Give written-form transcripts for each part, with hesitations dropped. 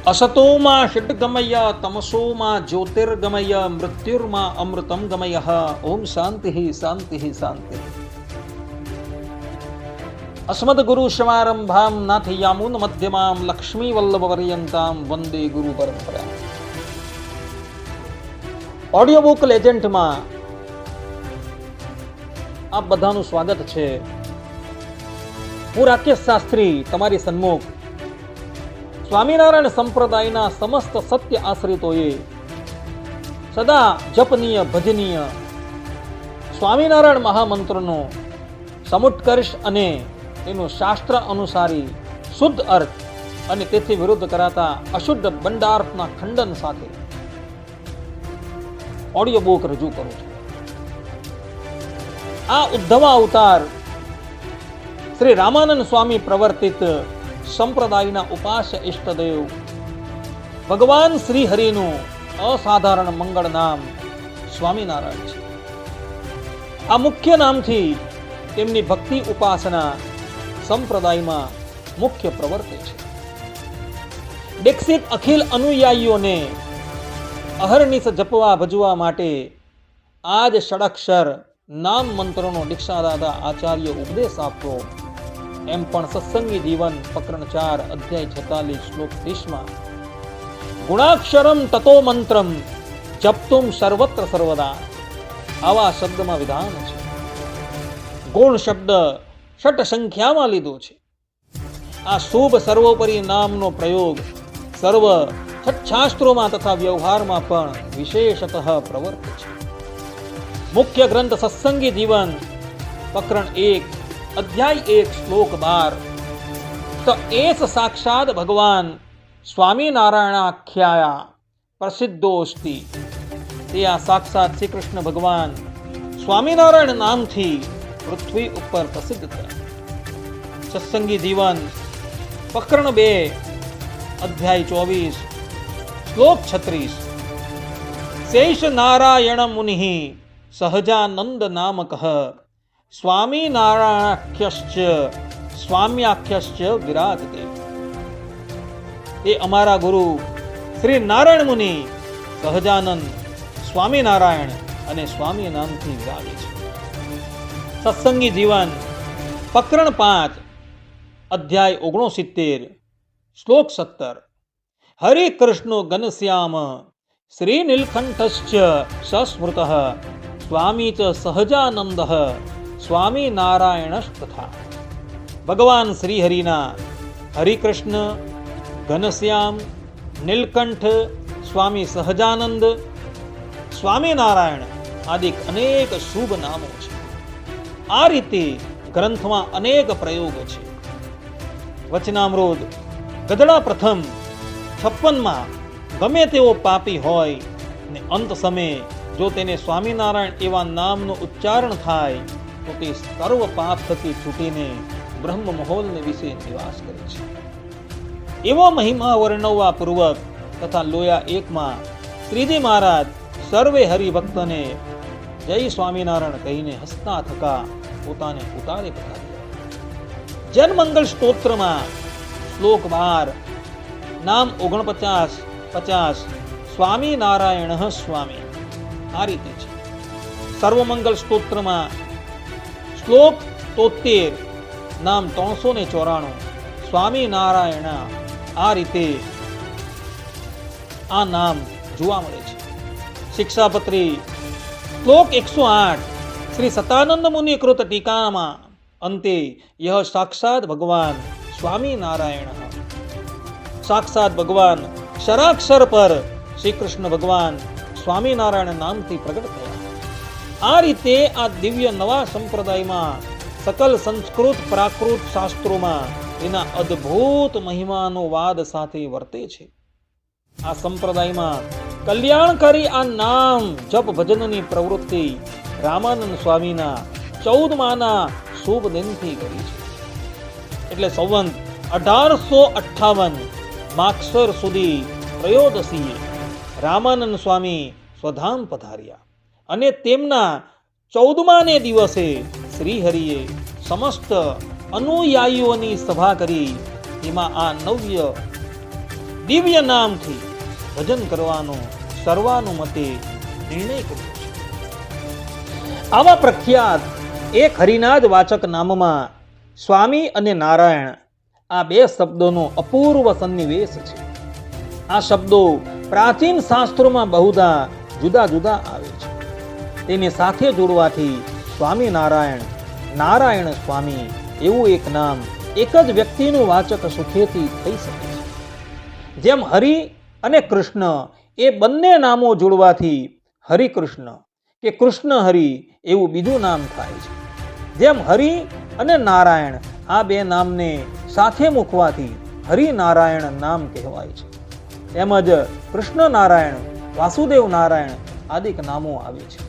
असतोमा षड्गमय तमसोमा ज्योतिर्गमय मृत्युर्मा अमृतम गमय। ओम शांति शांति शांति। अस्मद्गुरु समारंभां नाथयामुन मध्यमां लक्ष्मी वल्लभ पर्यंतां वंदे गुरु परंपरा। Audio book લેજેન્ડમાં આપ બધાનું સ્વાગત છે. હું રાકેશ શાસ્ત્રી તમારી સન્મુખ સ્વામિનારાયણ સંપ્રદાયના સમસ્ત સત્ય આશ્રિતોએ સદા જપનીય ભજનીય સ્વામિનારાયણ મહામંત્રનો સમુત્કર્ષ અને તેનો શાસ્ત્ર અનુસારી શુદ્ધ અર્થ અને તેથી વિરુદ્ધ કરાતા અશુદ્ધ બંડાર્થના ખંડન સાથે ઓડિયો બુક રજૂ કરું છું. આ ઉદ્ધવ અવતાર શ્રી રામાનંદ સ્વામી પ્રવર્તિત સંપ્રદાયના ઉપાસ્ય ઇષ્ટદેવ ભગવાન શ્રી હરિનું અસાધારણ મંગળ નામ સ્વામિનારાયણ છે. આ મુખ્ય નામથી તેમની ભક્તિ ઉપાસના સંપ્રદાયમાં મુખ્ય પ્રવર્તે છે. દીક્ષિત અખિલ અનુયાયીઓને અહર્નિશ જપવા ભજવા માટે આજ ષડક્ષર નામ મંત્રનો દીક્ષાદાતા આચાર્ય ઉપદેશ આપવો એમ પણ સત્સંગી જીવન પ્રકરણ 4 અધ્યાય 46 શ્લોક 30 ગુણાક્ષરમ તતો મંત્રમ જપતુમ સર્વત્ર સર્વદા આવા શબ્દમાં વિધાન છે. ગુણ શબ્દ ષટ સંખ્યામાં લીધો છે. આ શુભ સર્વોપરી નામનો પ્રયોગ સર્વ શાસ્ત્રોમાં તથા વ્યવહારમાં પણ વિશેષતઃ પ્રવર્તે છે. મુખ્ય ગ્રંથ સત્સંગી જીવન પ્રકરણ 1 અધ્યાય 1 શ્લોક 12 તો એસ સાક્ષાત ભગવાન સ્વામિનારાયણાખ્યાયા પ્રસિદ્ધોસ્તિ. તે આ સાક્ષાત શ્રી કૃષ્ણ ભગવાન સ્વામિનારાયણ નામથી પૃથ્વી ઉપર પ્રસિદ્ધ થયા. સત્સંગી જીવન પ્રકરણ 2 અધ્યાય 24 શ્લોક 36 શેષ નારાયણ મુનિ સહજાનંદ નામક સ્વામિનારાયણાખ્યશ્ચ સ્વામ્યાખ્યશ્ચ વિરાજતે. એ અમારા ગુરુ શ્રી નારાયણ મુનિ સહજાનંદ સ્વામિનારાયણ અને સ્વામી નામથી વિરાજે છે. સત્સંગી જીવન પ્રકરણ 5 અધ્યાય 69 શ્લોક 17 હરે કૃષ્ણો ઘનશ્યામ શ્રી નીલકંઠશ્ચ સસ્મૃત સ્વામી ચ સહજાનંદ સ્વામી નારાયણસ્તથા. ભગવાન શ્રી હરિના હરિકૃષ્ણ, ઘનશ્યામ, નીલકંઠ, સ્વામી સહજાનંદ, સ્વામિનારાયણ આદિ અનેક શુભ નામો છે. આ રીતે ગ્રંથમાં અનેક પ્રયોગો છે. વચનામૃત ગદડા પ્રથમ 56માં ગમે તેવો પાપી હોય ને અંત સમયે જો તેને સ્વામિનારાયણ એવા નામનું ઉચ્ચારણ થાય તો તે સર્વ પાપ થકી છૂટીને બ્રહ્મ મહોલને વિશે નિવાસ કરે છે. એવો મહિમા વર્ણવવા પૂર્વક તથા લોયા 1માં શ્રીજી મહારાજ સર્વે હરિભક્તને જય સ્વામિનારાયણ કહીને હસતા થકા પોતાને ઉતારે પધાર્યા. જનમંગલ સ્તોત્રમાં શ્લોક 12 નામ 49-50 સ્વામિનારાયણ સ્વામી આ રીતે છે. સર્વમંગલ સ્તોત્રમાં શ્લોક 73 નામ 394 સ્વામિનારાયણ આ રીતે આ નામ જોવા મળે છે. શિક્ષાપત્રી શ્લોક 108 શ્રી સતાનંદ મુનિ કૃત ટીકામાં અંતે યહ સાક્ષાત ભગવાન સ્વામિનારાયણ. સાક્ષાત ભગવાન ક્ષરાક્ષર પર શ્રી કૃષ્ણ ભગવાન સ્વામિનારાયણ નામથી પ્રગટ થયા. આ રીતે આ દિવ્ય નવા સંપ્રદાયમાં સકલ સંસ્કૃત પ્રાકૃત શાસ્ત્રોમાં એના અદ્ભુત મહિમાનો વાદ સાથે વર્તે છે. આ સંપ્રદાયમાં કલ્યાણકારી આ નામ જપ ભજનની પ્રવૃત્તિ રામાનંદ સ્વામીના 14માના શુભ દિનથી કરી છે. એટલે સંવંત 1858 માગસર સુધી ત્રયોદશીએ રામાનંદ સ્વામી સ્વધામ પધાર્યા અને તેમના 14માને દિવસે શ્રીહરિએ સમસ્ત અનુયાયીઓની સભા કરી. એમાં આ નવ્ય દિવ્ય નામથી ભજન કરવાનો સર્વાનુમતે નિર્ણય કર્યો છે. આવા પ્રખ્યાત એક હરિના જ વાચક નામમાં સ્વામી અને નારાયણ આ બે શબ્દોનો અપૂર્વ સન્નિવેશ છે. આ શબ્દો પ્રાચીન શાસ્ત્રોમાં બહુધા જુદા જુદા આવે છે. તેને સાથે જોડવાથી સ્વામિનારાયણ, નારાયણ સ્વામી એવું એક નામ એક જ વ્યક્તિનું વાચક સુખેથી થઈ શકે છે. જેમ હરિ અને કૃષ્ણ એ બંને નામો જોડવાથી હરિકૃષ્ણ કે કૃષ્ણ હરિ એવું બીજું નામ થાય છે. જેમ હરિ અને નારાયણ આ બે નામને સાથે મૂકવાથી હરિનારાયણ નામ કહેવાય છે. તેમજ કૃષ્ણ નારાયણ, વાસુદેવ નારાયણ આદિક નામો આવે છે.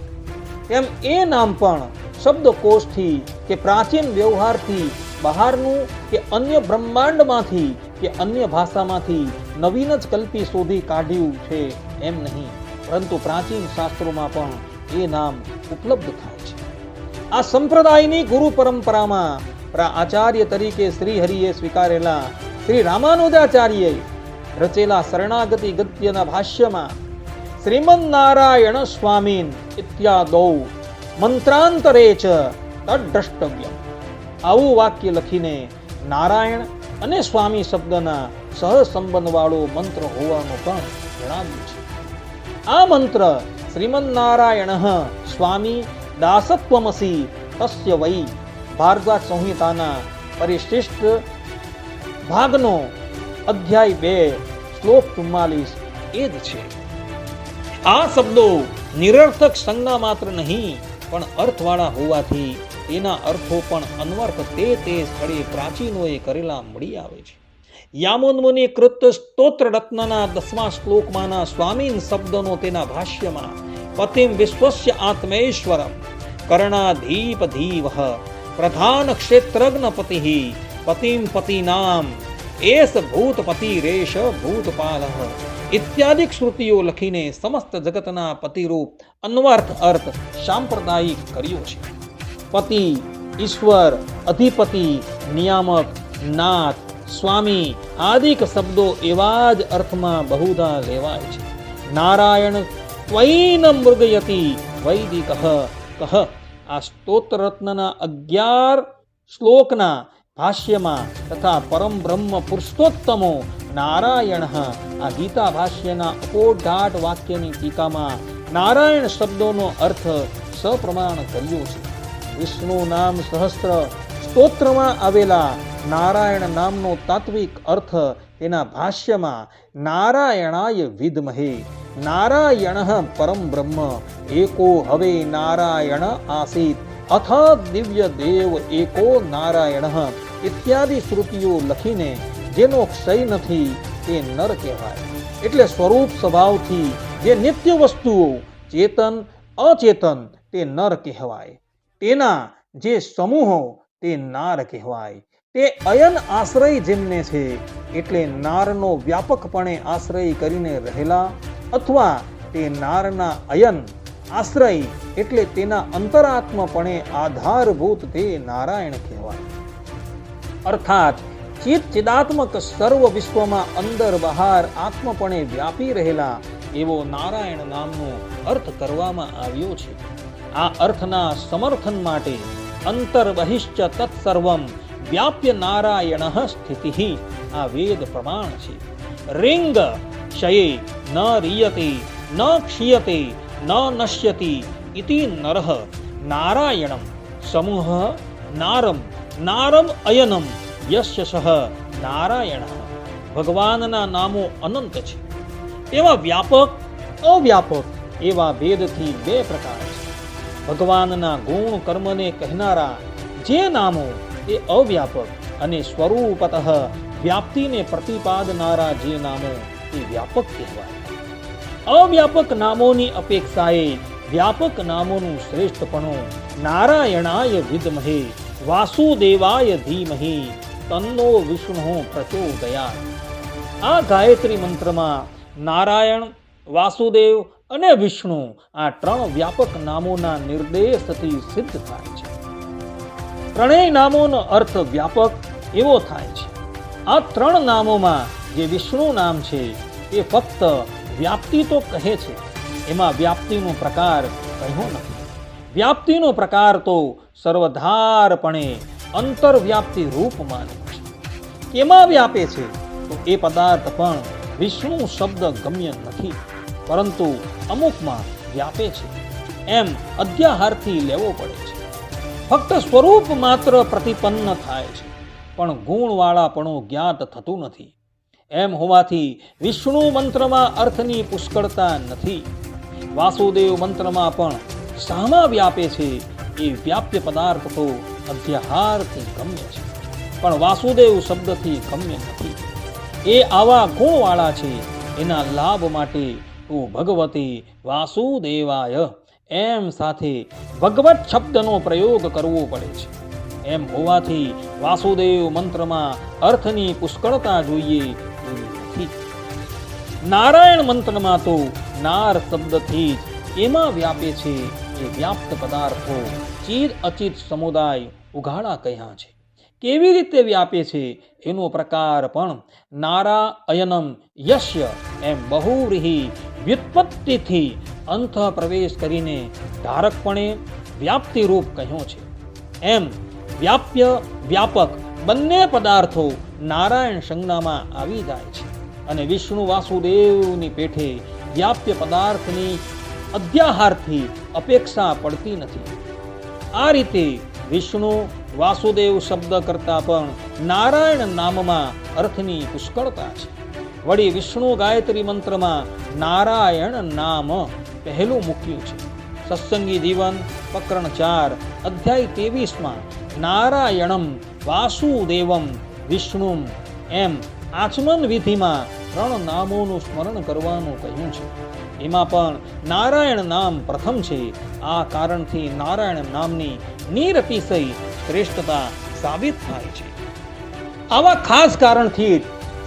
તેમ એ નામ પણ શબ્દકોશથી કે પ્રાચીન વ્યવહારથી બહારનું કે અન્ય બ્રહ્માંડમાંથી કે અન્ય ભાષામાંથી નવીન જ કલ્પી શોધી કાઢ્યું છે એમ નહીં, પરંતુ પ્રાચીન શાસ્ત્રોમાં પણ એ નામ ઉપલબ્ધ થાય છે. આ સંપ્રદાયની ગુરુ પરંપરામાં આચાર્ય તરીકે શ્રી હરિએ સ્વીકારેલા શ્રી રામાનુજાચાર્યએ રચેલા શરણાગતિ ગદ્યના ભાષ્યમાં શ્રીમન નારાયણ સ્વામીન ઇત્યાદૌ મંત્રાંતરે ચ તદ્દ્રષ્ટવ્યમ આવું વાક્ય લખીને નારાયણ અને સ્વામી શબ્દના સહસંબંધ વાળો મંત્ર હોવાનું પણ જણાવ્યું છે. આ મંત્ર શ્રીમન નારાયણ સ્વામી દાસત્વમસી તસ્ય વૈ ભારદ્વાજ સંહિતાના પરિશિષ્ટ ભાગનો અધ્યાય 2 શ્લોક 44 એ જ છે. આ શબ્દો નિરર્થક સંજ્ઞા માત્ર નહીં પણ અર્થવાળા હોવાથી તેના અર્થો પણ અન્વર્થ તે સ્થળે પ્રાચીનોએ કરેલા મળી આવે છે. યામોન્મુનિ કૃત સ્તોત્ર રત્નના 10મા શ્લોકમાંના સ્વામીન શબ્દનો તેના ભાષ્યમાં પતિમ વિશ્વસ્ય આત્મેશ્વરમ કર્ણાધીપધીવઃ પ્રધાન ક્ષેત્રજ્ઞપતિ પતિમ પતિનામ એસ ભૂતપતિરેશ ભૂતપાલઃ ઇત્યાદિ શ્રુતિઓ લખીને સમસ્ત જગતના પતિરૂપ અન્વર્થ અર્થ સાંપ્રદાયિક કર્યો છે. પતિ, ઈશ્વર, અધિપતિ, નિયામક, નાથ, સ્વામી આદિક શબ્દો એવા જ અર્થમાં બહુધા લેવાય છે. નારાયણ ત્વૈન મૃગયતિ વૈદિક કહ આ સ્તોત્ર રત્નના 11 શ્લોકના ભાષ્યમાં તથા પરમ બ્રહ્મ પુરુષોત્તમો નારાયણ આ ગીતા ભાષ્યના અપોઢાટ વાક્યની ટીકામાં નારાયણ શબ્દોનો અર્થ સપ્રમાણ કર્યો છે. વિષ્ણુ નામ સહસ્ત્ર સ્તોત્રમાં આવેલા નારાયણ નામનો તાત્વિક અર્થ તેના ભાષ્યમાં નારાયણાય વિદ્મહે નારાયણ પરમ બ્રહ્મ એકો હવે નારાયણ આસીત અથ દિવ્ય દેવ એકો નારાયણ ઇત્યાદિ શ્રુતિઓ લખીને જેનો ક્ષય નથી તે નર કહેવાય. એટલે સ્વરૂપ સ્વભાવથી જે નિત્ય વસ્તુઓ ચેતન અચેતન તે નર કહેવાય. તેના જે સમૂહો તે નાર કહેવાય. તે અયન આશ્રય જેમને છે એટલે નારનો વ્યાપકપણે આશ્રય કરીને રહેલા અથવા તે નારના અયન આશ્રય એટલે તેના અંતરાત્મપણે આધારભૂત તે નારાયણ કહેવાય. અર્થાત ચિત ચિદાત્મક સર્વ વિશ્વમાં અંદર બહાર આત્મપણે વ્યાપી રહેલા એવો નારાયણ નામનો અર્થ કરવામાં આવ્યો છે. આ અર્થના સમર્થન માટે અંતર બહિશ્ચ તત્સર્વમ વ્યાપ્ય નારાયણ સ્થિતિ આ વેદ પ્રમાણ છે. રિંગ ક્ષયે ન રીયતે ન ક્ષીયતે ન નશ્યતિ ઇતિ નરઃ નારાયણમ સમૂહ નારમ નારમ અયનમ યસ્ય સહ નારાયણ. ભગવાનના નામો અનંત છે. તેવા વ્યાપક અવ્યાપક એવા ભેદથી 2 પ્રકાર છે. ભગવાનના ગુણ કર્મને કહેનારા જે નામો એ અવ્યાપક અને સ્વરૂપતઃ વ્યાપ્તિને પ્રતિપાદનારા જે નામો એ વ્યાપક કહેવાય. અવ્યાપક નામોની અપેક્ષાએ વ્યાપક નામોનું શ્રેષ્ઠપણું નારાયણાય વિદ્મહે વાસુદેવાય ધીમહિ તન્નો વિષ્ણુ પ્રચોદયાત. આ ગાયત્રી મંત્રમાં નારાયણ, વાસુદેવ અને વિષ્ણુ આ 3 વ્યાપક નામોના નિર્દેશથી સિદ્ધ થાય છે. ત્રણેય નામોનો અર્થ વ્યાપક એવો થાય છે. આ 3 નામોમાં જે વિષ્ણુ નામ છે એ ફક્ત વ્યાપ્તિ તો કહે છે, એમાં વ્યાપ્તિનો પ્રકાર કહ્યો નથી. વ્યાપ્તિનો પ્રકાર તો સર્વધારપણે અંતરવ્યાપ્તિ રૂપ માને છે. કેમાં વ્યાપે છે? તો એ પદાર્થ પણ વિષ્ણુ શબ્દ ગમ્ય નથી, પરંતુ અમુકમાં વ્યાપે છે એમ અધ્યાહારથી લેવો પડે છે. ફક્ત સ્વરૂપ માત્ર પ્રતિપન્ન થાય છે, પણ ગુણવાળાપણું જ્ઞાત થતું નથી. એમ હોવાથી વિષ્ણુ મંત્રમાં અર્થની પુષ્કળતા નથી. વાસુદેવ મંત્રમાં પણ શામાં વ્યાપે છે એ વ્યાપ્ય પદાર્થ તો અધ્યાહારથી ગમ્ય છે, પણ વાસુદેવ શબ્દથી ગમ્ય નથી. એ આવા ગુણવાળા છે, એના લાભ માટે તું ભગવતી વાસુદેવાય એમ સાથે ભગવત શબ્દનો પ્રયોગ કરવો પડે છે. એમ હોવાથી વાસુદેવ મંત્રમાં અર્થની પુષ્કળતા જોઈએ એવી નથી. નારાયણ મંત્રમાં તો નાર શબ્દથી જ એમાં વ્યાપે છે એ વ્યાપ્ત પદાર્થો ચિદ અચિત સમુદાય ઉઘાડા કહ્યા છે. કેવી રીતે વ્યાપે છે એનો પ્રકાર પણ નારાયણમ યશ્ય એમ બહુવ્રીહી વ્યુત્પત્તિથી અંત પ્રવેશ કરીને ધારકપણે વ્યાપ્તિરૂપ કહ્યો છે. એમ વ્યાપ્ય વ્યાપક બંને પદાર્થો નારાયણ સંજ્ઞામાં આવી જાય છે અને વિષ્ણુ વાસુદેવની પેઠે વ્યાપ્ય પદાર્થની અધ્યાહારથી અપેક્ષા પડતી નથી. આ રીતે વિષ્ણુ વાસુદેવ શબ્દ કરતા પણ નારાયણ નામમાં અર્થની પુષ્કળતા છે. વળી વિષ્ણુ ગાયત્રી મંત્રમાં નારાયણ નામ પહેલું મૂક્યું છે. સત્સંગી જીવન પ્રકરણ 4 અધ્યાય 23માં નારાયણમ વાસુદેવમ વિષ્ણુમ એમ આચમન વિધિમાં 3 નામોનું સ્મરણ કરવાનું કહ્યું છે. એમાં પણ નારાયણ નામ પ્રથમ છે. આ કારણથી નારાયણ નામની નિરતિશય શ્રેષ્ઠતા સાબિત થાય છે. આવા ખાસ કારણથી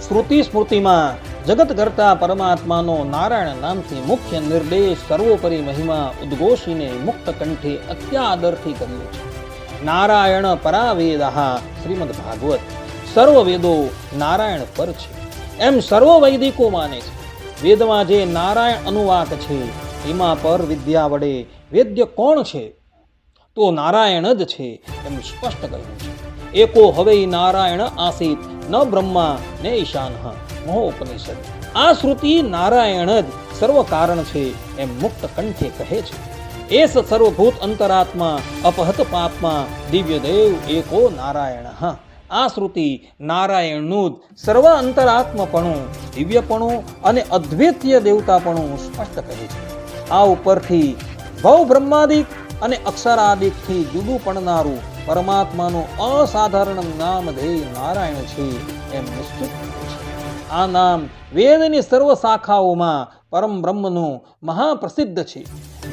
શ્રુતિ સ્મૃતિમાં જગત કરતા પરમાત્માનો નારાયણ નામથી મુખ્ય નિર્દેશ સર્વોપરી મહિમા ઉદ્ઘોષીને મુક્ત કંઠે અત્યાદરથી કર્યો છે. નારાયણ પરાવેદઃ શ્રીમદ ભાગવત. સર્વ વેદો નારાયણ પર છે એમ સર્વ વૈદિકો માને છે. વેદમાં જે નારાયણ અનુવાક છે એમાં પર વિદ્યા વડે વેદ્ય કોણ છે? તો નારાયણ જ છે એમ સ્પષ્ટ કહ્યું છે. એકો હવે નારાયણ આસીત ન બ્રહ્મા ને ઈશાન મહોપનિષદ. આ શ્રુતિ નારાયણ જ સર્વ કારણ છે એમ મુક્ત કંઠે કહે છે. એસ સર્વભૂત અંતરાત્મા અપહત પાપમાં દિવ્ય દેવ એકો નારાયણ. આ શ્રુતિ નારાયણનું જ સર્વ અંતરાત્મપણું, દિવ્યપણું અને અદ્વિતીય દેવતાપણું સ્પષ્ટ કહે છે. આ ઉપરથી ભવ બ્રહ્માદિક અને અક્ષરાદિકથી જુદું પડનારું પરમાત્માનું અસાધારણ નામ ધેય નારાયણ છે એમ નિશ્ચિત છે. આ નામ વેદની સર્વ શાખાઓમાં પરમ બ્રહ્મનું મહાપ્રસિદ્ધ છે.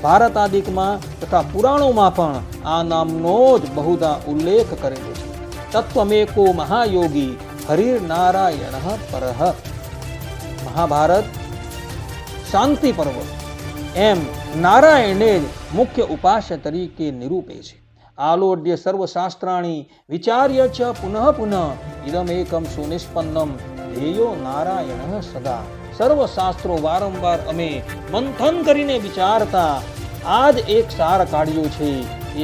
ભારતાદિકમાં તથા પુરાણોમાં પણ આ નામનો જ બહુધા ઉલ્લેખ કરેલો છે. તત્વમેકો મહાયોગી હરિર નારાયણ પરહ. મહાભારત શાંતિ પર્વ એમ નારાયણને જ મુખ્ય ઉપાસ્ય તરીકે નિરૂપે છે. આલોડ્ય સર્વશાસ્ત્રાણી વિચાર્ય ચ પુનઃ પુનઃ ઇદમેકમ સુનિષ્પન્નમ ધ્યેયો નારાયણ સદા. સર્વ શાસ્ત્રો વારંવાર અમે મંથન કરીને વિચારતા આ જ એક સાર કાઢ્યો છે.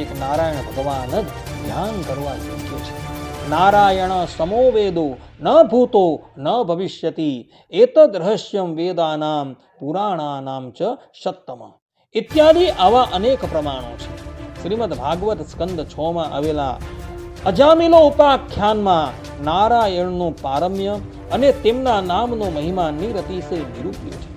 એક નારાયણ ભગવાન જ ધ્યાન કરવા યોગ્ય છે. નારાયણ સમો વેદો ન ભૂતો ન ભવિષ્યતિ એતદ રહસ્યમ વેદાનામ પુરાણાનામ ચ સત્તમ ઇત્યાદિ આવા અનેક પ્રમાણો છે. શ્રીમદ ભાગવત સ્કંદ 6માં આવેલા અજામિલો ઉપાખ્યાનમાં નારાયણનું પારમ્ય અને તેમના નામનો મહિમા નિરતિશય નિરૂપ્યો છે.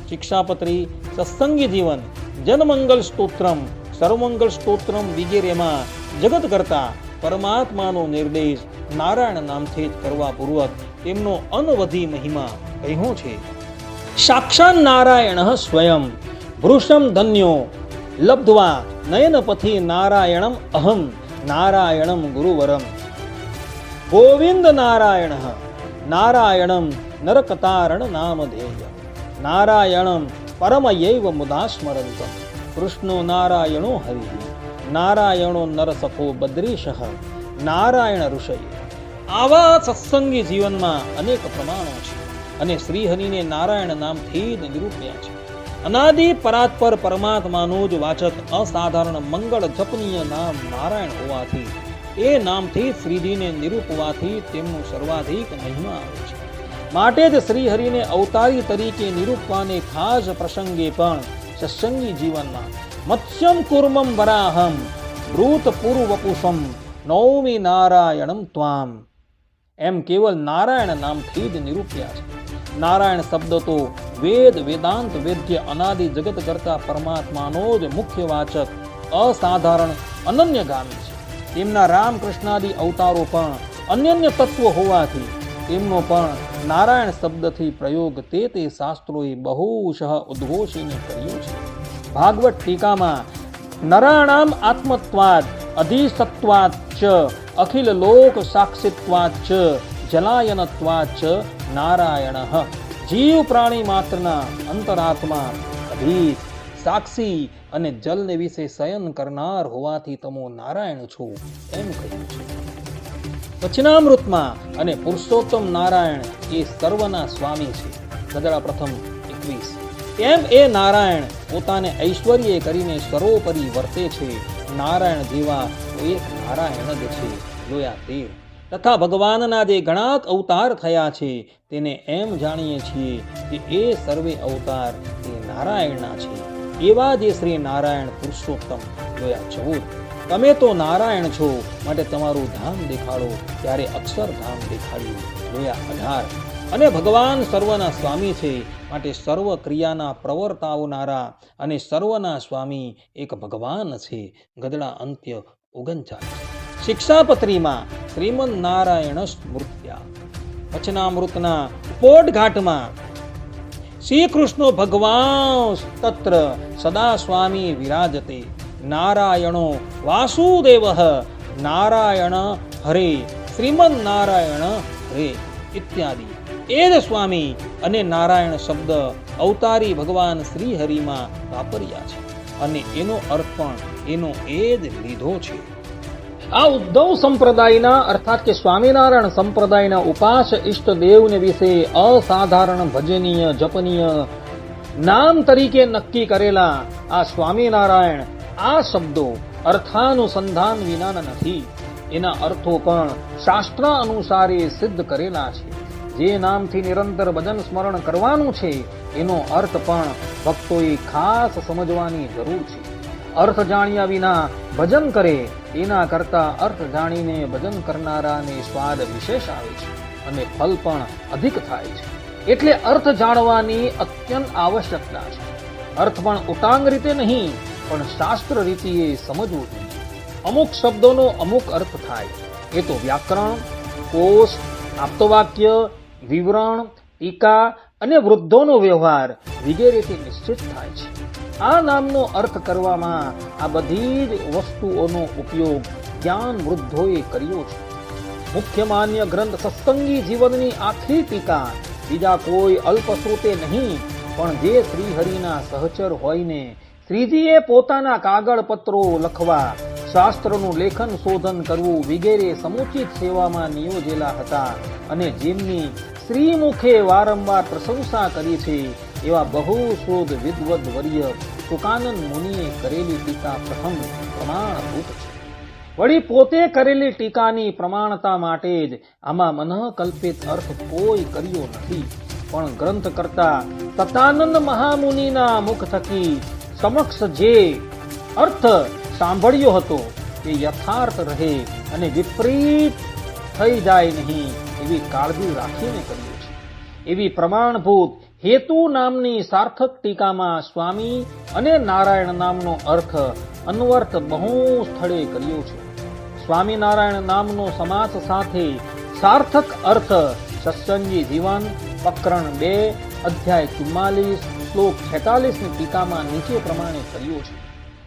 શિક્ષાપત્રી, સત્સંગી જીવન, જનમંગલ સ્તોત્રમ, સર્વમંગલ સ્તોત્રમ વગેરેમાં જગત કરતા પરમાત્માનો નિર્દેશ નારાયણ નામથી જ કરવા પૂર્વક તેમનો અનવધિ મહિમા કહ્યો છે. સાક્ષાત નારાયણ સ્વયં ભૃશમ ધન્યો લબ્ધ્વા નયનપથી નારાયણમ અહમ નારાયણમ ગુરુવરમ. ગોવિંદ નારાયણ નારાયણમ નરકતારણ નામધેય નારાયણમ પરમયૈવ મુદા સ્મરંતમ. કૃષ્ણો નારાયણો હરિ નારાયણો નરસખો બદ્રીશ નારાયણ ઋષય. આવા સત્સંગી જીવનમાં અનેક પ્રમાણો છે. અને શ્રીહરિને નારાયણ નામથી જ નિરૂપ્યા છે. અનાદિ પરાત્પર પરમાત્માનું જ વાચક અસાધારણ મંગળ જપનીય નામ નારાયણ હોવાથી એ નામથી શ્રીજીને નિરૂપવાથી તેમનું સર્વાધિક મહિમા આવે છે. માટે જ શ્રીહરિને અવતારી તરીકે નિરૂપવાને ખાસ પ્રસંગે પણ સત્સંગી જીવનમાં મત્સ્યમ કુર્મમ વરાહમ ભૃત પૂર્વપુષમ નૌમિ નારાયણમ ત્વામ એમ કેવલ નારાયણ નામથી જ નિરૂપ્યા છે. નારાયણ શબ્દ તો વેદ વેદાંત વેદ્ય અનાદિ જગત કરતા પરમાત્માનો જ મુખ્ય વાચક અસાધારણ અનન્યગામી છે. તેમના રામકૃષ્ણાદિ અવતારો પણ અનન્ય તત્વ હોવાથી તેમનો પણ નારાયણ શબ્દથી પ્રયોગ તે શાસ્ત્રોએ બહુશઃ ઉદ્ઘોષીને કર્યો છે. ભાગવત ટીકામાં નરાણામ આત્મત્વાદ અધિસત્વાદ ચ અખિલ લોક સાક્ષિત્વાદ ચ જલાયનત્વાદ ચ નારાયણ જીવ પ્રાણી માત્રના અંતરાત્મા અધીશ સાક્ષી અને જલને વિશે શયન કરનાર હોવાથી તમો નારાયણ છો એમ કહ્યું છે. વચનામૃતમાં અને પુરુષોત્તમ નારાયણ એ સર્વના સ્વામી છે. ગદડા પ્રથમ 21. એમ એ નારાયણ પોતાને ઐશ્વર્ય કરીને સર્વોપરી વર્તે છે. નારાયણ જેવા એક નારાયણ જ છે. જોયા 13. તથા ભગવાનના જે ઘણાક અવતાર થયા છે તેને એમ જાણીએ છીએ કે એ સર્વે અવતાર એ નારાયણના છે. એવા જે શ્રી નારાયણ પુરુષોત્તમ. જોયા 14. તમે તો નારાયણ છો માટે તમારું ધામ દેખાડો ત્યારે અક્ષરધામ દેખાડ્યું. જોયા 18. અને ભગવાન સર્વના સ્વામી છે માટે સર્વ ક્રિયાના પ્રવર્તાવનારા અને સર્વના સ્વામી એક ભગવાન છે. ગદડા અંત્ય 39. શિક્ષાપત્રીમાં શ્રીમદ નારાયણ સ્મૃત્યા વચનામૃતના પોઢઘાટમાં શ્રી કૃષ્ણ ભગવાન તત્ર સદા સ્વામી વિરાજતે નારાયણો વાસુદેવ નારાયણ હરે શ્રીમદ નારાયણ હરે ઇત્યાદિ. એ જ સ્વામી અને નારાયણ શબ્દ અવતારી ભગવાન શ્રી હરિમાં વાપર્યા છે અને એનો અર્થ પણ એનો એ જ લીધો છે. આ ઉદ્ધવ સંપ્રદાયના અર્થાત કે સ્વામિનારાયણ સંપ્રદાયના ઉપાસ ઈષ્ટદેવને વિશે અસાધારણ ભજનીય જપનીય નામ તરીકે નક્કી કરેલા આ સ્વામિનારાયણ આ શબ્દો અર્થાનુસંધાન વિનાના નથી. એના અર્થો પણ શાસ્ત્ર અનુસારે સિદ્ધ કરેલા છે. જે નામથી નિરંતર ભજન સ્મરણ કરવાનું છે એનો અર્થ પણ ભક્તોએ ખાસ સમજવાની જરૂર છે. અર્થ જાણ્યા વિના ભજન કરે એના કરતા અર્થ જાણીને ભજન કરનારાને સ્વાદ વિશેષ આવે છે અને ફલ પણ અધિક થાય છે. એટલે અર્થ જાણવાની અત્યંત આવશ્યકતા છે. અર્થ પણ ઉટાંગ રીતે નહીં પણ શાસ્ત્ર રીતિએ સમજવું જોઈએ. અમુક શબ્દોનો અમુક અર્થ થાય એ તો વ્યાકરણ, કોષ, આપ્તવાક્ય, વિવરણ, ટીકા અને વૃદ્ધોનો વ્યવહાર વગેરેથી નિશ્ચિત થાય છે. આ નામનો અર્થ કરવામાં આ બધી જ વસ્તુઓનો ઉપયોગ જ્ઞાન વૃદ્ધોએ કર્યો છે. મુખ્ય માન્ય ગ્રંથ સત્સંગી જીવનની આખી ટીકા બીજા કોઈ અલ્પશ્રુતે નહીં પણ જે શ્રીહરિના સહચર હોઈને શ્રીજીએ પોતાના કાગળ પત્રો લખવા, શાસ્ત્રનું લેખન શોધન કરવું વગેરે સમુચિત સેવામાં નિયોજેલા હતા અને જેમની શ્રીમુખે વારંવાર પ્રશંસા કરી છે એવા બહુશોધ વિદ્વદ વર્ય સુકાનંદ મુનિએ કરેલી ટીકા પ્રથમ પ્રમાણભૂત છે. વળી પોતે કરેલી ટીકાની પ્રમાણતા માટે જ આમાં મનઃકલ્પિત અર્થ કોઈ કર્યો નથી, પણ ગ્રંથ કરતા સતાનંદ મહામુનિના મુખ થકી સમક્ષ જે અર્થ સાંભળ્યો હતો એ યથાર્થ રહે અને વિપરીત થઈ જાય નહીં એવી કાળજી રાખીને કર્યું છે. એવી પ્રમાણભૂત હેતુ નામની સાર્થક ટીકામાં સ્વામી અને નારાયણ નામનો અર્થ અન્વર્થ બહુ સ્થળે કર્યો છે. સ્વામિનારાયણ નામનો સમાસ સાથે સાર્થક અર્થ સત્સંગી જીવન પ્રકરણ 2 અધ્યાય 44 શ્લોક 46 ની ટીકામાં નીચે પ્રમાણે કર્યો છે.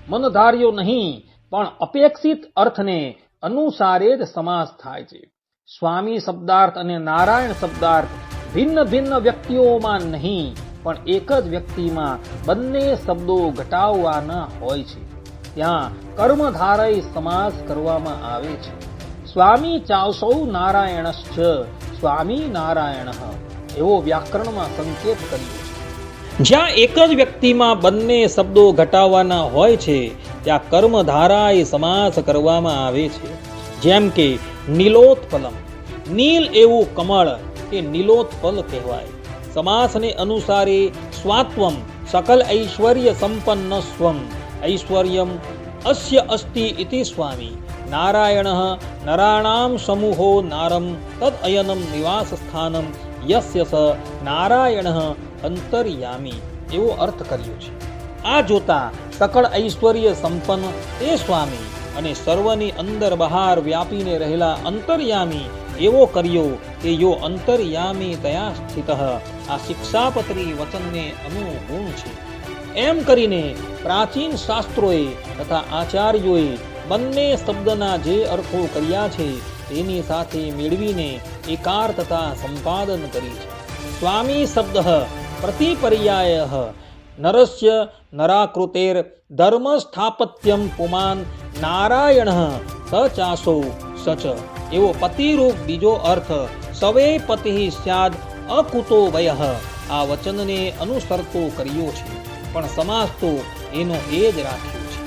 મનધાર્યો નહીં પણ અપેક્ષિત અર્થને અનુસારે જ સમાસ થાય છે. સ્વામી શબ્દાર્થ અને નારાયણ શબ્દાર્થ ભિન્ન ભિન્ન વ્યક્તિઓમાં નહીં પણ એક જ વ્યક્તિમાં બંને શબ્દો ઘટાડવાના હોય છે. ત્યાં કર્મધારય સમાસ કરવામાં આવે છે. સ્વામી ચાવસૌ નારાયણશ્ચ સ્વામી નારાયણ એવો વ્યાકરણમાં સંકેત કર્યો છે. જ્યાં એક જ વ્યક્તિમાં બંને શબ્દો ઘટાડવાના હોય છે ત્યાં કર્મધારાએ સમાસ કરવામાં આવે છે. જેમ કે નીલોત્પલમ, નીલ એવું કમળ કે નીલોત્પલ કહેવાય. સમાસને અનુસારે સ્વાત્વમ સકલ ઐશ્વર્ય સંપન્ન સ્વમ ઐશ્વર્યમ અસ્ય અસ્તિ ઇતિ સ્વામી નારાયણ નરાણામ સમૂહો નારમ તદ અયનમ નિવાસ સ્થાનમ યસ્ય સ નારાયણ અંતર્યામી એવો અર્થ કર્યો છે. આ જોતા સકળ ઐશ્વર્ય સંપન્ન તે સ્વામી અને સર્વની અંદર બહાર વ્યાપીને રહેલા અંતર્યામી એવો કર્યો કે યો અંતર્યામી તયા સ્થિત આ શિક્ષાપત્રી વચનને અનુગુણ છે. એમ કરીને પ્રાચીન શાસ્ત્રોએ તથા આચાર્યોએ બંને શબ્દના જે અર્થો કર્યા છે તેની સાથે મેળવીને એકાર તથા સંપાદન કરી છે. સ્વામી શબ્દ પ્રતિપર્યાય નરસ્ય નરાકૃતેર ધર્મ સ્થાપત્યમ પુમાન નારાયણ સચાસો સચ એવો પતિરૂપ બીજો અર્થ સવે પતિ સ્યાદ અકુતો વયઃ આ વચનને અનુસરતો કર્યો છે, પણ સમાસ તો એનો એ જ રાખ્યો છે.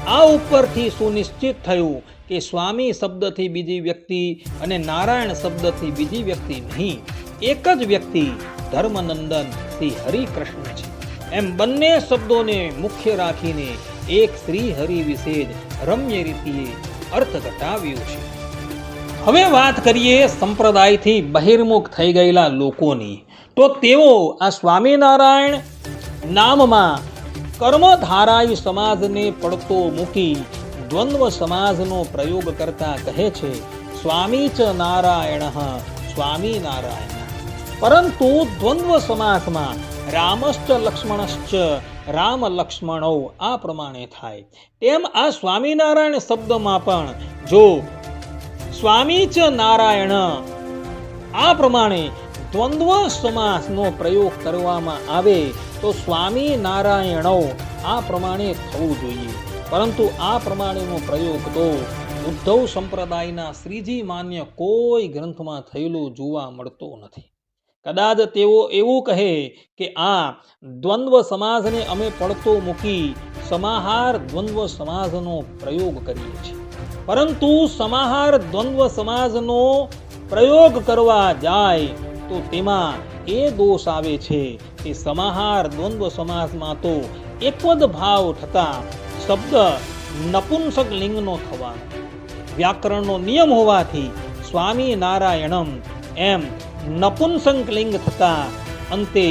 આ ઉપરથી સુનિશ્ચિત થયું કે સ્વામી શબ્દથી બીજી વ્યક્તિ અને નારાયણ શબ્દથી બીજી વ્યક્તિ નહીં, એક જ વ્યક્તિ ધર્મનંદન શ્રી હરિકૃષ્ણ છે. એમ બંને શબ્દોને મુખ્ય રાખીને એક શ્રી હરિ વિશે જ રમ્ય રીતિએ અર્થ ઘટાવ્યો છે. હવે વાત કરીએ સંપ્રદાયથી બહિર્મુખ થઈ ગયેલા લોકોની, તો તેઓ આ સ્વામિનારાયણ નામમાં કર્મધારાય સમાજને પડતો મૂકી દ્વંદ્વ સમાજનો પ્રયોગ કરતા કહે છે સ્વામી ચ નારાયણ સ્વામી નારાયણ. પરંતુ દ્વંદ્વ સમાસમાં રામશ્ચ લક્ષ્મણશ્ચ રામ લક્ષ્મણો આ પ્રમાણે થાય. તેમ આ સ્વામિનારાયણ શબ્દમાં પણ જો સ્વામી ચ નારાયણ આ પ્રમાણે દ્વંદ્વ સમાસનો પ્રયોગ કરવામાં આવે તો સ્વામી નારાયણો આ પ્રમાણે થવું જોઈએ. પરંતુ આ પ્રમાણેનો પ્રયોગ તો ઉદ્ધવ સંપ્રદાયના શ્રીજી માન્ય કોઈ ગ્રંથમાં થયેલો જોવા મળતો નથી. કદાચ તેઓ એવું કહે કે આ દ્વંદ્વ સમાસને અમે પડતો મૂકી સમાહાર દ્વંદ્વ સમાસનો પ્રયોગ કરીએ છીએ. પરંતુ સમાહાર દ્વંદ્વ સમાસનો પ્રયોગ કરવા જાય તો તેમાં એ દોષ આવે છે કે સમાહાર દ્વંદ્વ સમાસમાં તો એકવદ ભાવ થતા શબ્દ નપુંસક લિંગનો થવાનો વ્યાકરણનો નિયમ હોવાથી સ્વામી નારાયણમ એમ નપુંસક લિંગ થતા અંતે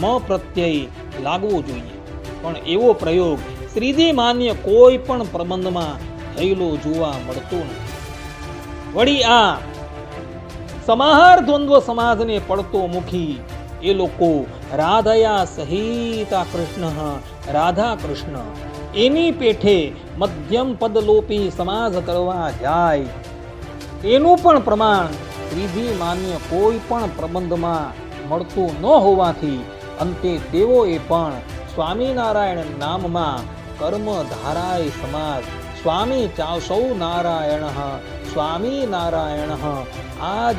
મ પ્રત્યય લાગવો જોઈએ. પણ એવો પ્રયોગ શ્રીજી માન્ય કોઈ પણ પ્રબંધમાં થયેલો જોવા મળતો નથી. વળી આ સમાહાર દ્વંદ્વ સમાજને પડતો મૂકી એ લોકો રાધયા સહિતા કૃષ્ણ રાધા કૃષ્ણ એની પેઠે મધ્યમ પદલોપી સમાજ કરવા જાય તેનું પણ પ્રમાણ શ્રીજી માન્ય કોઈ પણ પ્રબંધમાં મળતું ન હોવાથી અંતે તેઓએ પણ સ્વામિનારાયણ નામમાં કર્મ ધારાય સમાજ સ્વામી ચાસૌ નારાયણ સ્વામી નારાયણ આ જ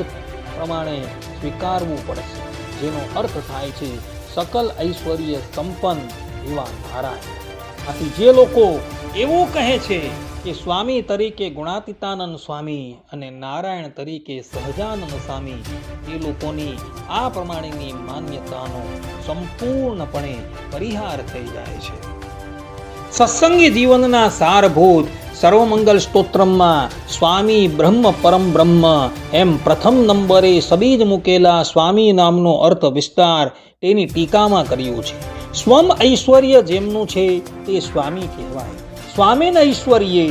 પ્રમાણે સ્વીકારવું પડશે, જેનો અર્થ થાય છે સકલ ઐશ્વર્ય સંપન્ન એવા નારાયણ. આથી જે લોકો એવું કહે છે કે સ્વામી તરીકે ગુણાતીતાનંદ સ્વામી અને નારાયણ તરીકે સહજાનંદ સ્વામી એ લોકોની આ પ્રમાણેની માન્યતાનો સંપૂર્ણપણે પરિહાર થઈ જાય છે. સત્સંગી જીવનના સારભૂત સર્વમંગલ સ્તોત્રમાં સ્વામી બ્રહ્મ પરમ બ્રહ્મ એમ પ્રથમ નંબરે સબીજ મૂકેલા સ્વામી નામનો અર્થ વિસ્તાર તેની ટીકામાં કર્યું છે. સ્વમ ઐશ્વર્ય જેમનું છે તે સ્વામી કહેવાય. સ્વામીના ઐશ્વર્ય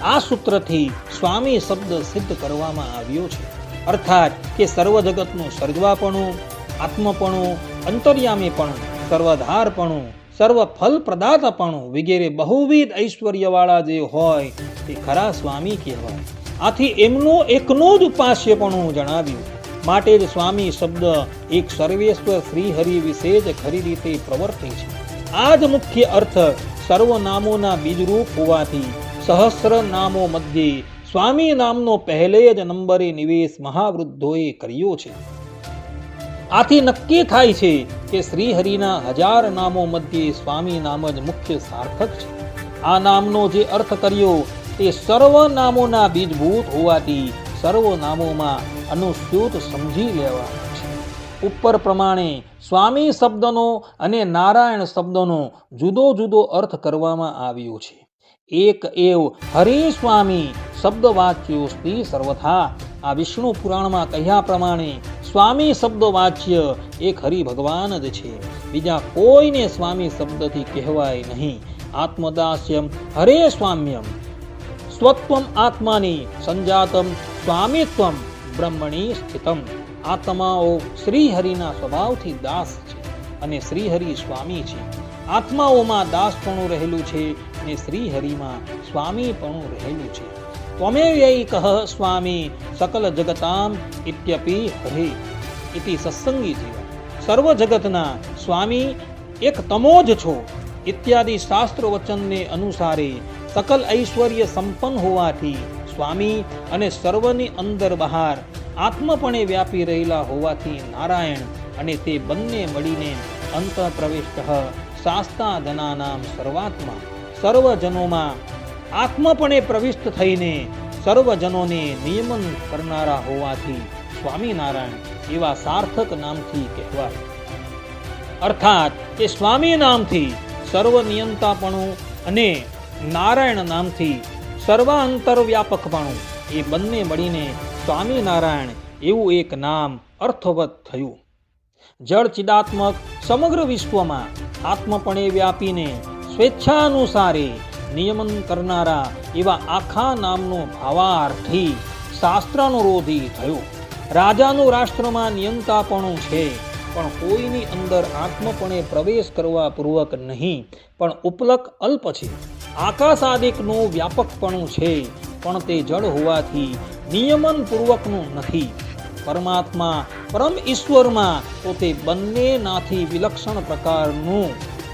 આ સૂત્રથી સ્વામી શબ્દ સિદ્ધ કરવામાં આવ્યો છે. અર્થાત કે સર્વ જગતનું સર્જવાપણું, આત્મપણું, અંતર્યામીપણું, સર્વધારપણું, સર્વ ફલ પ્રદાતાપણું વગેરે બહુવિધ ઐશ્વર્યવાળા જે હોય તે ખરા સ્વામી કહેવાય. આથી એમનું એકનું જ ઉપાસ્યપણું જણાવ્યું. માટે જ સ્વામી શબ્દ એક સર્વેશ્વર શ્રીહરિ વિશે જ ખરી રીતે પ્રવર્તે છે. આ જ મુખ્ય અર્થ સર્વ નામોના બીજરૂપ હોવાથી સહસ્ર નામો મધ્યે સ્વામી નામનો પહેલે જ નંબરે નિવેશ મહાવૃદ્ધોએ કર્યો છે. આથી નક્કી થાય છે કે શ્રીહરિના 1000 નામો મધ્યે સ્વામી નામ જ મુખ્ય સાર્થક છે. આ નામનો જે અર્થ કર્યો તે સર્વ નામોના બીજભૂત હોવાથી સર્વ નામોમાં અનુસ્યુત સમજી લેવાનું છે. ઉપર પ્રમાણે સ્વામી શબ્દનો અને નારાયણ શબ્દનો જુદો જુદો અર્થ કરવામાં આવ્યો છે. એક એવ હરિ સ્વામી શબ્દવાચ્યોસ્તિ સર્વથા. આ વિષ્ણુ પુરાણમાં કહ્યા પ્રમાણે સ્વામી શબ્દ વાચ્ય એક હરિ ભગવાન જ છે. બીજા કોઈને સ્વામી શબ્દથી કહેવાય નહીં. આત્મદાસ્યમ હરે સ્વામ્યમ સ્વત્વમ આત્માની સંજાતમ સ્વામિત્વમ બ્રહ્મણી સ્થિતમ. આત્માઓ શ્રીહરિના સ્વભાવથી દાસ છે અને શ્રીહરિ સ્વામી છે. આત્માઓમાં દાસપણું રહેલું છે અને શ્રીહરિમાં સ્વામીપણું રહેલું છે. ત્વમેવૈકઃ સ્વામી સકલ જગતામ ઇત્યપિ હરે ઇતિ સત્સંગી જીવન. સર્વ જગતના સ્વામી એક તમો જ છો ઇત્યાદિ શાસ્ત્ર વચનને અનુસારે સકલ ઐશ્વર્ય સંપન્ન હોવાથી સ્વામી અને સર્વની અંદર બહાર આત્મપણે વ્યાપી રહેલા હોવાથી નારાયણ અને તે બંને મળીને અંત પ્રવિષ્ટ શાસ્તા જનાનામ સર્વાત્મા. સર્વજનોમાં આત્મપણે પ્રવિષ્ટ થઈને સર્વજનોને નિયમન કરનારા હોવાથી સ્વામિનારાયણ એવા સાર્થક નામથી કહેવાય. અર્થાત કે સ્વામી નામથી સર્વ નિયંતાપણું અને નારાયણ નામથી સર્વાંતરવ્યાપકપણું એ બંને મળીને સ્વામિનારાયણ એવું એક નામ અર્થવત થયું. જળ ચિદાત્મક સમગ્ર વિશ્વમાં આત્મપણે વ્યાપીને સ્વેચ્છાનુસારે નિયમન કરનારા એવા આખા નામનો ભાવાર્થી શાસ્ત્રાનુરોધી થયો. રાજાનું રાષ્ટ્રમાં નિયંતાપણું છે પણ કોઈની અંદર આત્મપણે પ્રવેશ કરવા પૂર્વક નહીં, પણ ઉપલક અલ્પ છે. આકાશાદિકનું વ્યાપકપણું છે પણ તે જળ હોવાથી નિયમન પૂર્વકનું નથી. પરમાત્મા પરમ ઈશ્વરમાં તો તે બંનેનાથી વિલક્ષણ પ્રકારનું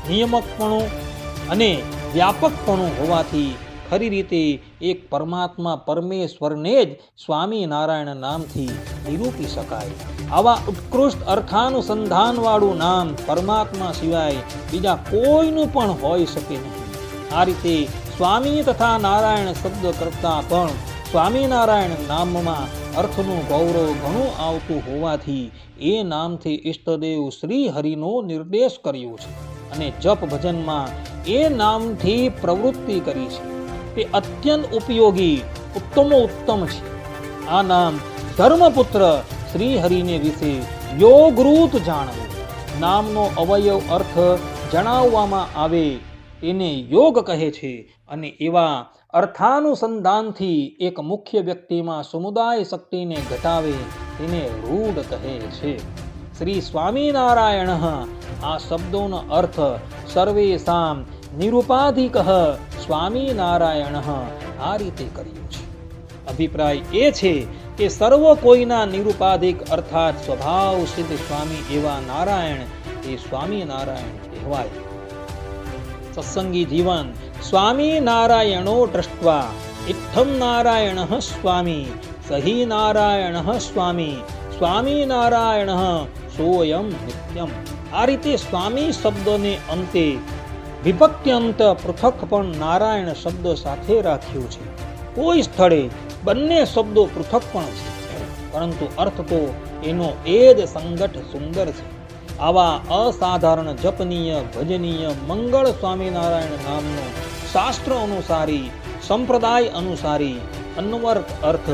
નિયમકપણું અને વ્યાપકપણું હોવાથી ખરી રીતે એક પરમાત્મા પરમેશ્વરને જ સ્વામિનારાયણ નામથી નિરૂપી શકાય. આવા ઉત્કૃષ્ટ અર્થાનુસંધાનવાળું નામ પરમાત્મા સિવાય બીજા કોઈનું પણ હોઈ શકે નહીં. આ રીતે સ્વામી તથા નારાયણ શબ્દ કરતાં પણ સ્વામિનારાયણ નામમાં અર્થનું ગૌરવ ઘણું આવતું હોવાથી એ નામથી ઈષ્ટદેવ શ્રી હરિનો નિર્દેશ કર્યો છે અને જપ ભજનમાં એ નામથી પ્રવૃત્તિ કરી છે. તે અત્યંત ઉપયોગી ઉત્તમ છે. આ નામ ધર્મપુત્ર શ્રી હરિને વિશે યોગરૂત જાણવું. નામનો અવયવ અર્થ જણાવવામાં આવે તેને યોગ કહે છે અને એવા અર્થાનુસંધાનથી એક મુખ્ય વ્યક્તિમાં સમુદાય શક્તિને ઘટાવે તેને રૂઢ કહે છે. શ્રી સ્વામિનારાયણ આ શબ્દોનો અર્થ સર્વેષામ નિરુપાધિક સ્વામિનારાયણ આ રીતે કર્યો છે. અભિપ્રાય એ છે કે સર્વ કોઈના નિરુપાધિક અર્થાત સ્વભાવ સિદ્ધ સ્વામી એવા નારાયણ એ સ્વામિનારાયણ કહેવાય. સત્સંગી જીવન સ્વામી નારાયણો દ્રષ્ટવા ઇત્થમ નારાયણ સ્વામી સહી નારાયણ સ્વામી સ્વામિનારાયણ સોયમ નિત્યમ. આ રીતે સ્વામી શબ્દને અંતે વિભક્ત્યંત પૃથક પણ નારાયણ શબ્દ સાથે રાખ્યું છે. કોઈ સ્થળે બંને શબ્દો પૃથક પણ છે પરંતુ અર્થ તો એનો એ જ સંગઠ સુંદર છે. આવા અસાધારણ જપનીય ભજનીય મંગળ સ્વામિનારાયણ નામનો શાસ્ત્ર અનુસારી સંપ્રદાય અનુસારી અન્વર્થ અર્થ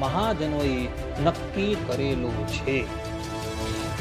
મહાજનોએ નક્કી કરેલો છે.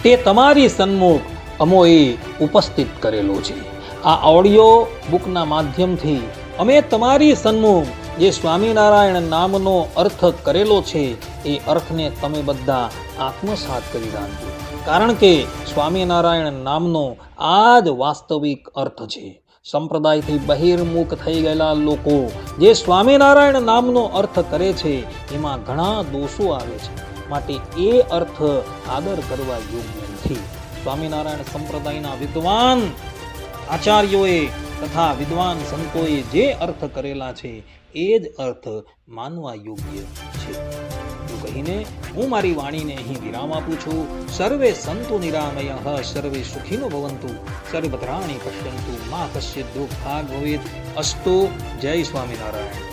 તે તમારી સન્મુખ અમોએ ઉપસ્થિત કરેલો છે. આ ઓડિયો બુકના માધ્યમથી અમે તમારી સન્મુખ જે સ્વામિનારાયણ નામનો અર્થ કરેલો છે એ અર્થને તમે બધા આત્મસાત કરી રાખજો. કારણ કે સ્વામિનારાયણ નામનો આ જ વાસ્તવિક અર્થ છે. સંપ્રદાયથી બહિર્મુખ થઈ ગયેલા લોકો જે સ્વામિનારાયણ નામનો અર્થ કરે છે એમાં ઘણા દોષો આવે છે, માટે એ અર્થ આદર કરવા યોગ્ય નથી. સ્વામિનારાયણ સંપ્રદાયના વિદ્વાન આચાર્યોએ તથા વિદ્વાન સંતોએ જે અર્થ કરેલા છે એ જ અર્થ માનવા યોગ્ય છે. કહીને હું મારી વાણીને અહીં વિરામ આપું છું. સર્વે સંતુ નિરામયઃ, સર્વે સુખીનો ભવંતુ, સર્વભદ્રાણિ પશ્યન્તુ, મા કશ્ચિદ દુઃખાગ ભવેત. અસ્તુ. જય સ્વામિનારાયણ.